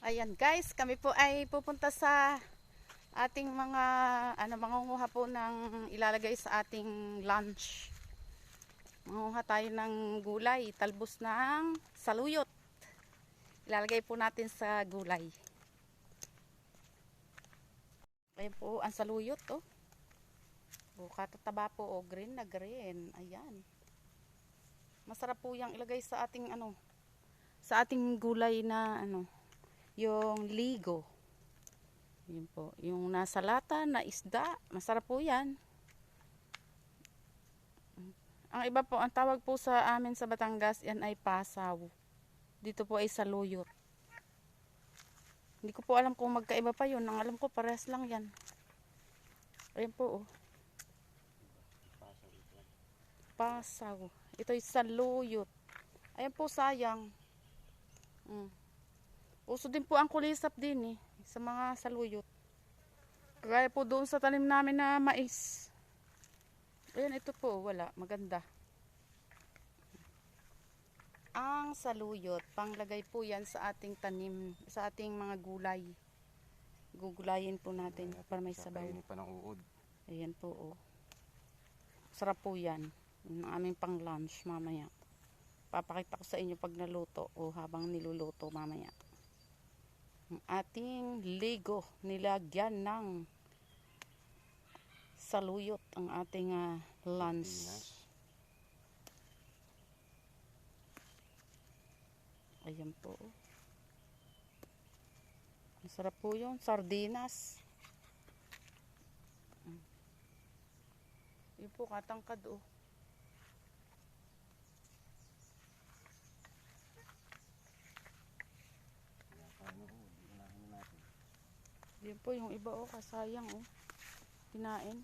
Ayan guys, kami po ay pupunta sa ating mga mangunguha po ng ilalagay sa ating lunch. Mangunguha tayo ng gulay, talbos ng saluyot. Ilalagay po natin sa gulay. Ayan po ang saluyot, oh. Katataba po, oh, green na green. Ayan. Masarap po yang ilagay sa ating sa ating gulay na yung ligo. Yun po, yung nasa lata na isda, masarap po yan. Ang iba po, ang tawag po sa amin sa Batangas, yan ay pasaw. Dito po ay saluyot. Hindi ko po alam kung magkaiba pa yun. Ang alam ko, parehas lang yan. Ayan po, oh. Pasaw. Ito ay saluyot. Ayan po, sayang. Uso din po ang kulisap din, sa mga saluyot. Kaya po doon sa tanim namin na mais. Ayan, ito po, wala. Maganda. Ang saluyot, panglagay po yan sa ating tanim, sa ating mga gulay. Gugulayin po natin para may sabaw. Kakainin pa ng uod. Ayan po, oh. Sarap po yan. Yung aming pang lunch mamaya. Papakita ko sa inyo pag naluto o habang niluluto mamaya. Ang ating ligo, nilagyan ng saluyot ang ating lunch. Ayan po. Masarap po yun. Sardinas. Yun po, katangkad, oh. Yan po yung iba, oh, kasayang, oh. Kinain.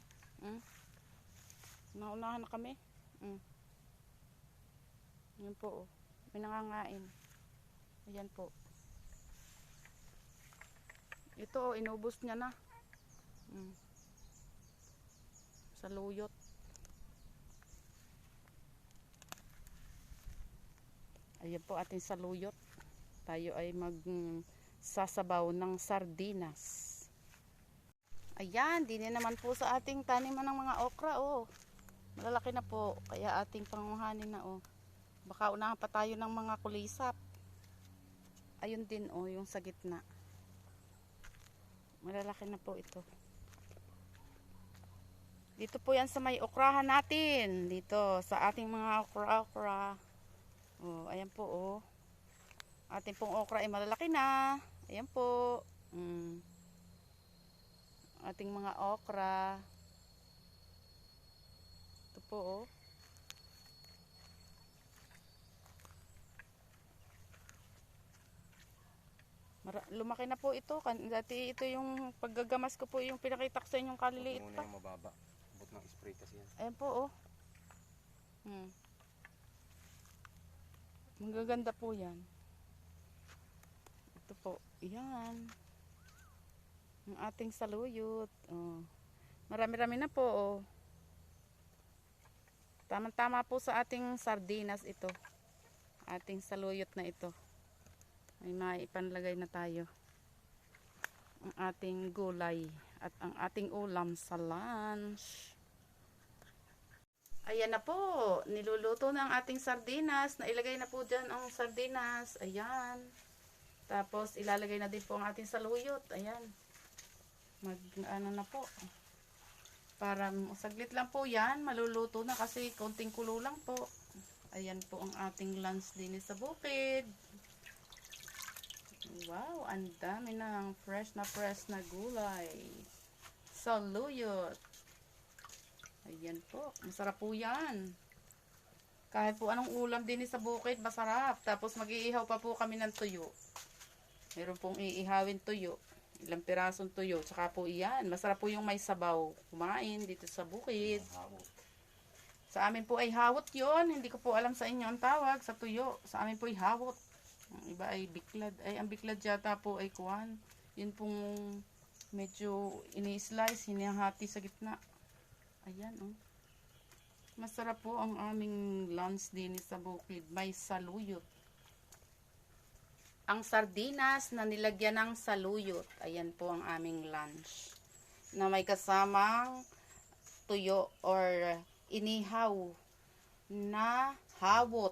Naunahan na kami. Yan po, oh. May nangangain. Ayan po. Ito, oh, inubos niya na. Saluyot. Ayan po ating saluyot. Tayo ay sasabaw ng sardinas. Ayan, din naman po sa ating taniman ng mga okra, oh. Malalaki na po, kaya ating panguhanin na, oh. Baka unahan pa tayo ng mga kulisap. Ayun din, oh, yung sa gitna. Malalaki na po ito. Dito po yan sa may okrahan natin. Dito sa ating mga okra. Oh, ayan po, oh. Ating pong okra ay malalaki na. Ayan po. Ating mga okra. Ito po, oh. Lumaki na po ito. Dati ito yung paggagamas ko po, yung pinakita ko sa inyong kaliliit pa. Yung mababa. Bot ng spray kasi yan. Ayan po, oh. Magaganda po yan. Ito po. Ayan. Ang ating saluyot. Oh. Marami-rami na po, oh. Tama-tama po sa ating sardinas ito. Ating saluyot na ito. May maipanlagay na tayo. Ang ating gulay at ang ating ulam sa lunch. Ayan na po. Niluluto na ang ating sardinas. Nailagay na po dyan ang sardinas. Ayan. Tapos ilalagay na din po ang ating saluyot. Ayan. Na po. Para saglit lang po yan. Maluluto na kasi konting kulo lang po. Ayan po ang ating lunch din sa bukid. Wow, ang dami ng fresh na gulay. Saluyot. Ayan po, masarap po yan. Kahit po anong ulam din sa bukid, masarap. Tapos mag-iihaw pa po kami ng tuyo. Meron pong iihawin tuyo. Ilang pirasong tuyo. Tsaka po iyan, masarap po yung may sabaw. Kumain dito sa bukid. Sa amin po ay hawot yon. Hindi ko po alam sa inyo ang tawag sa tuyo. Sa amin po ay hawot. Ang iba ay biklad. Ay, ang biklad yata po ay kuwan. Yun pong medyo ini-slice, hinihati sa gitna. Ayan, oh. Masarap po ang aming lunch din sa bukid. May saluyot. ang sardinas na nilagyan ng saluyot. Ayan po ang aming lunch. Na may kasamang tuyo or inihaw na hawot.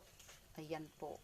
Ayan po.